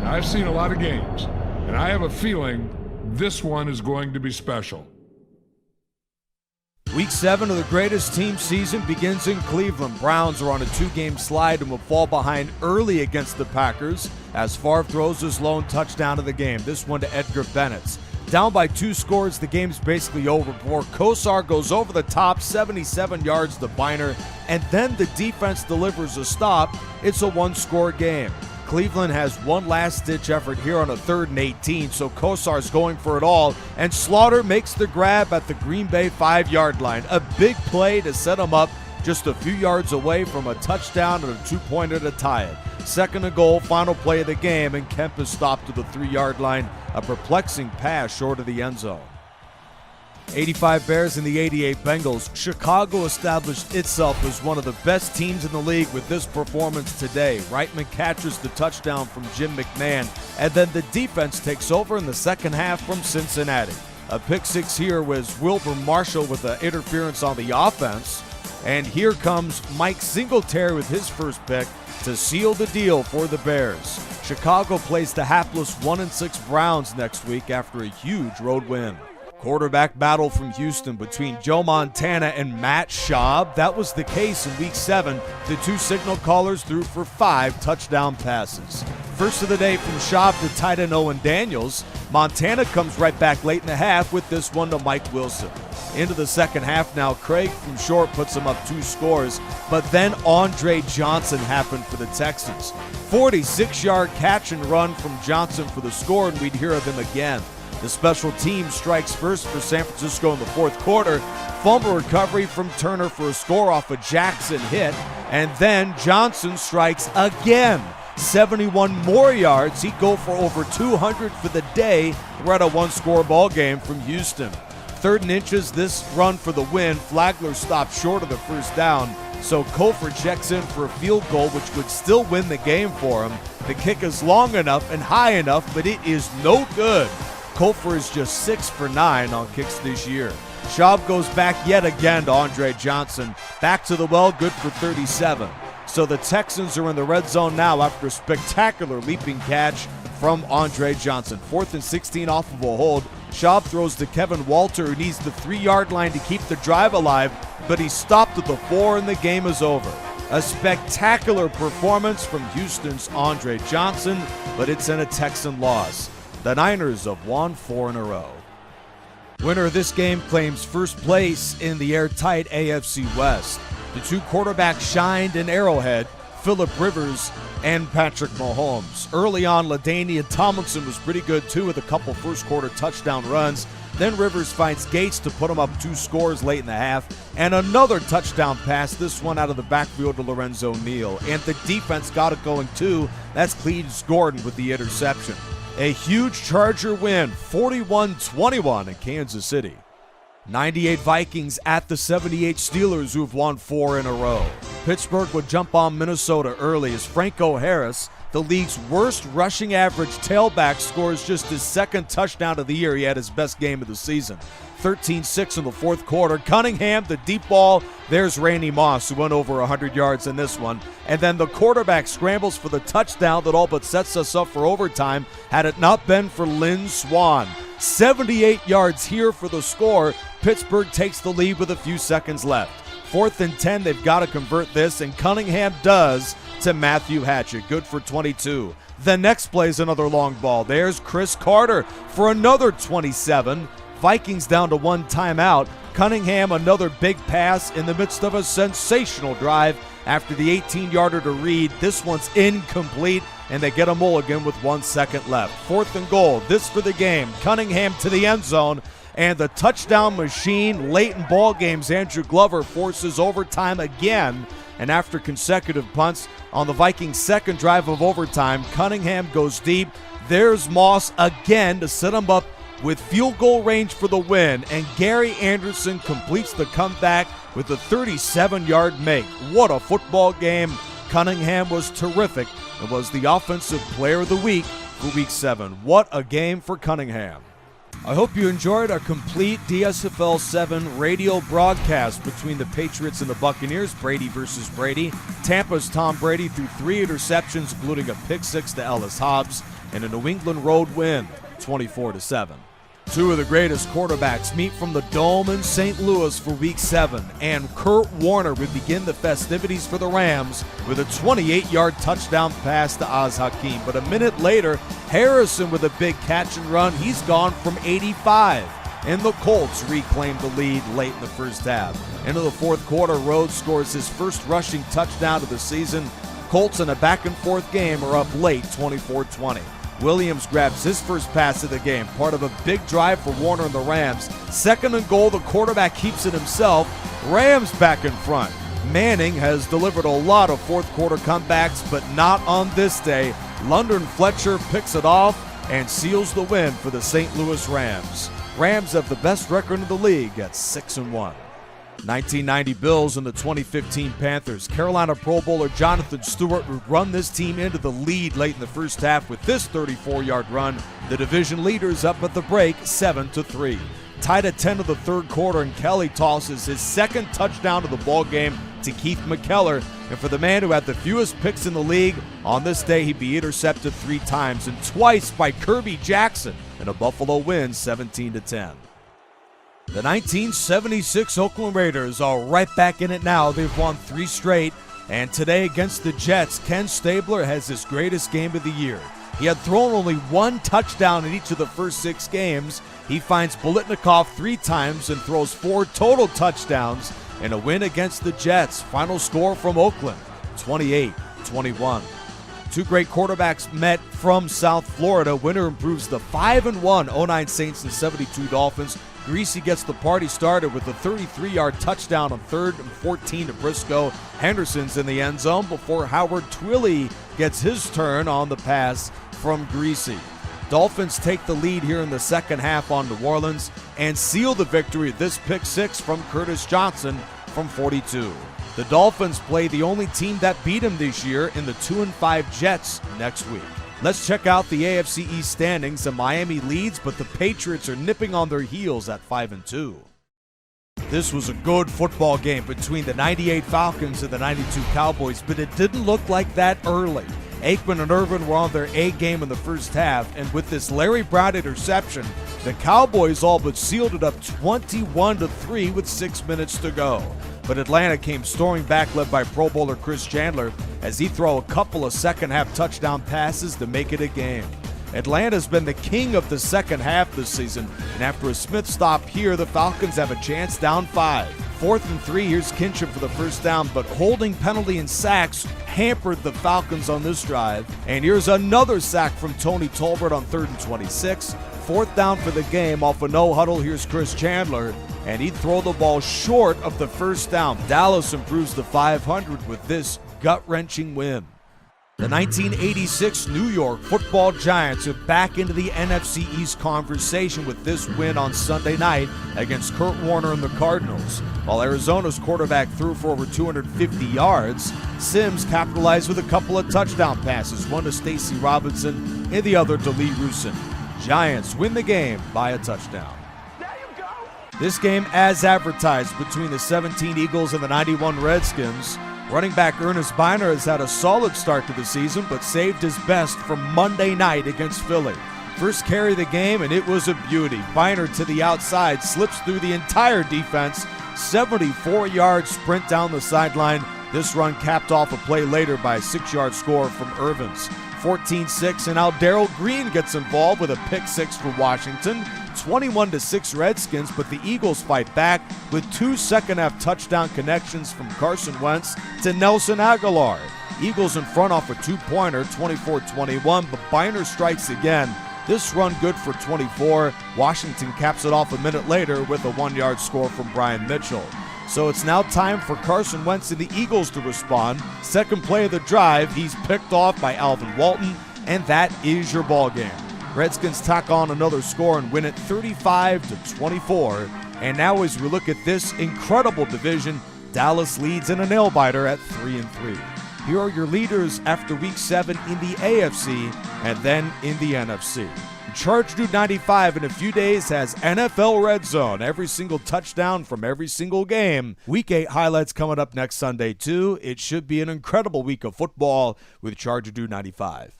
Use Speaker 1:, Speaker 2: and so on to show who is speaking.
Speaker 1: I've seen a lot of games, and I have a feeling this one is going to be special.
Speaker 2: Week 7 of the greatest team season begins in Cleveland. Browns are on a 2-game slide and will fall behind early against the Packers as Favre throws his lone touchdown of the game, this one to Edgar Bennett. Down by 2 scores, the game's basically over before Kosar goes over the top, 77 yards to Biner, and then the defense delivers a stop. It's a 1-score game. Cleveland has one last-ditch effort here on a 3rd and 18, so Kosar's going for it all, and Slaughter makes the grab at the Green Bay 5-yard line. A big play to set him up just a few yards away from a touchdown and a 2-pointer to tie it. 2nd and goal, final play of the game, and Kemp is stopped to the 3-yard line. A perplexing pass short of the end zone. 85 Bears and the 88 Bengals. Chicago established itself as one of the best teams in the league with this performance today. Reitman catches the touchdown from Jim McMahon, and then the defense takes over in the second half from Cincinnati. A pick six here was Wilbur Marshall with the interference on the offense, and here comes Mike Singletary with his first pick to seal the deal for the Bears. Chicago plays the hapless 1-6 Browns next week after a huge road win. Quarterback battle from Houston between Joe Montana and Matt Schaub. That was the case in Week 7. The 2 signal callers threw for 5 touchdown passes. First of the day from Schaub to tight end Owen Daniels. Montana comes right back late in the half with this one to Mike Wilson. Into the second half now, Craig from short puts him up 2 scores, but then Andre Johnson happened for the Texans. 46-yard catch and run from Johnson for the score, and we'd hear of him again. The special team strikes first for San Francisco in the 4th quarter. Fumble recovery from Turner for a score off a Jackson hit. And then Johnson strikes again. 71 more yards. He'd go for over 200 for the day. We're at a 1-score ball game from Houston. 3rd and inches, this run for the win. Flagler stopped short of the first down. So Kofor checks in for a field goal, which would still win the game for him. The kick is long enough and high enough, but it is no good. Kofor is just 6 for 9 on kicks this year. Schaub goes back yet again to Andre Johnson. Back to the well, good for 37. So the Texans are in the red zone now after a spectacular leaping catch from Andre Johnson. 4th and 16 off of a hold. Schaub throws to Kevin Walter, who needs the 3-yard line to keep the drive alive, but he's stopped at the 4 and the game is over. A spectacular performance from Houston's Andre Johnson, but it's in a Texan loss. The Niners have won 4 in a row. Winner of this game claims first place in the airtight AFC West. The 2 quarterbacks shined in Arrowhead, Phillip Rivers and Patrick Mahomes. Early on, LaDainian Tomlinson was pretty good too with a couple first-quarter touchdown runs. Then Rivers finds Gates to put him up 2 scores late in the half, and another touchdown pass, this one out of the backfield to Lorenzo Neal. And the defense got it going too. That's Cletus Gordon with the interception. A huge Charger win, 41-21 in Kansas City. 98 Vikings at the 78 Steelers, who've won 4 in a row. Pittsburgh would jump on Minnesota early as Franco Harris, the league's worst rushing average tailback, scores just his 2nd touchdown of the year. He had his best game of the season. 13-6 in the 4th quarter. Cunningham, the deep ball. There's Randy Moss, who went over 100 yards in this one. And then the quarterback scrambles for the touchdown that all but sets us up for overtime, had it not been for Lynn Swann. 78 yards here for the score. Pittsburgh takes the lead with a few seconds left. 4th and 10, they've got to convert this, and Cunningham does to Matthew Hatchett. Good for 22. The next play is another long ball. There's Chris Carter for another 27. Vikings down to 1 timeout. Cunningham, another big pass in the midst of a sensational drive after the 18-yarder to Reed. This one's incomplete, and they get a mulligan with 1 second left. 4th and goal. This for the game. Cunningham to the end zone, and the touchdown machine late in ball games. Andrew Glover forces overtime again, and after consecutive punts on the Vikings' 2nd drive of overtime, Cunningham goes deep. There's Moss again to set him up with field goal range for the win, and Gary Anderson completes the comeback with a 37-yard make. What a football game. Cunningham was terrific and was the offensive player of the week for Week 7. What a game for Cunningham. I hope you enjoyed our complete DSFL 7 radio broadcast between the Patriots and the Buccaneers, Brady versus Brady. Tampa's Tom Brady threw 3 interceptions, including a pick 6 to Ellis Hobbs. and a New England road win, 24-7. Two of the greatest quarterbacks meet from the Dome in St. Louis for Week 7, and Kurt Warner would begin the festivities for the Rams with a 28-yard touchdown pass to Oz Hakeem. But a minute later, Harrison with a big catch and run. He's gone from 85, and the Colts reclaimed the lead late in the first half. Into the fourth quarter, Rhodes scores his first rushing touchdown of the season. Colts in a back-and-forth game are up late, 24-20. Williams grabs his first pass of the game, part of a big drive for Warner and the Rams. Second and goal, the quarterback keeps it himself. Rams back in front. Manning has delivered a lot of fourth quarter comebacks, but not on this day. London Fletcher picks it off and seals the win for the St. Louis Rams. Rams have the best record in the league at 6-1. 1990 Bills and the 2015 Panthers. Carolina Pro Bowler Jonathan Stewart would run this team into the lead late in the first half with this 34-yard run. The division leaders up at the break, 7-3. Tied at 10 of the third quarter, and Kelly tosses his second touchdown of the ball game to Keith McKellar. And for the man who had the fewest picks in the league, on this day he'd be intercepted 3 times and twice by Kirby Jackson in a Buffalo win, 17-10. The 1976 Oakland Raiders are right back in it now. They've won 3 straight, and today against the Jets, Ken Stabler has his greatest game of the year. He had thrown only 1 touchdown in each of the first 6 games. He finds Bolitnikoff 3 times and throws 4 total touchdowns in a win against the Jets. Final score from Oakland, 28-21. 2 great quarterbacks met from South Florida. Winner improves the 5-1 09 Saints and 72 Dolphins. Greasy gets the party started with a 33-yard touchdown on 3rd and 14 to Briscoe. Henderson's in the end zone before Howard Twilley gets his turn on the pass from Greasy. Dolphins take the lead here in the second half on New Orleans and seal the victory. This pick 6 from Curtis Johnson from 42. The Dolphins play the only team that beat him this year in the 2-5 Jets next week. Let's check out the AFC East standings. The Miami leads, but the Patriots are nipping on their heels at 5-2. This was a good football game between the 98 Falcons and the 92 Cowboys, but it didn't look like that early. Aikman and Irvin were on their A game in the first half, and with this Larry Brown interception, the Cowboys all but sealed it up 21-3 with 6 minutes to go. But Atlanta came storming back, led by Pro Bowler Chris Chandler, as he threw a couple of second-half touchdown passes to make it a game. Atlanta's been the king of the second half this season, and after a Smith stop here, the Falcons have a chance down 5. 4th and 3, here's Kinship for the first down, but holding penalty and sacks hampered the Falcons on this drive. And here's another sack from Tony Tolbert on 3rd and 26. 4th down for the game off a no-huddle. Here's Chris Chandler, and he'd throw the ball short of the first down. Dallas improves to 500 with this gut-wrenching win. The 1986 New York Football Giants are back into the NFC East conversation with this win on Sunday night against Kurt Warner and the Cardinals. While Arizona's quarterback threw for over 250 yards, Sims capitalized with a couple of touchdown passes, one to Stacy Robinson and the other to Lee Rusin. Giants win the game by a touchdown. This game, as advertised, between the 17 Eagles and the 91 Redskins. Running back Ernest Biner has had a solid start to the season, but saved his best for Monday night against Philly. First carry of the game, and it was a beauty. Biner to the outside, slips through the entire defense, 74-yard sprint down the sideline. This run capped off a play later by a 6-yard score from Irvins. 14-6, and now Darrell Green gets involved with a pick 6 for Washington. 21-6 Redskins, but the Eagles fight back with 2 second-half touchdown connections from Carson Wentz to Nelson Aguilar. Eagles in front off a 2-pointer, 24-21, but Biner strikes again. This run good for 24. Washington caps it off a minute later with a 1-yard score from Brian Mitchell. So it's now time for Carson Wentz and the Eagles to respond. Second play of the drive, he's picked off by Alvin Walton, and that is your ball game. Redskins tack on another score and win it 35-24. And now as we look at this incredible division, Dallas leads in a nail-biter at 3-3. Here are your leaders after Week 7 in the AFC and then in the NFC. Charge Dude 95 in a few days has NFL Red Zone, every single touchdown from every single game. Week 8 highlights coming up next Sunday too. It should be an incredible week of football with Charger Dude 95.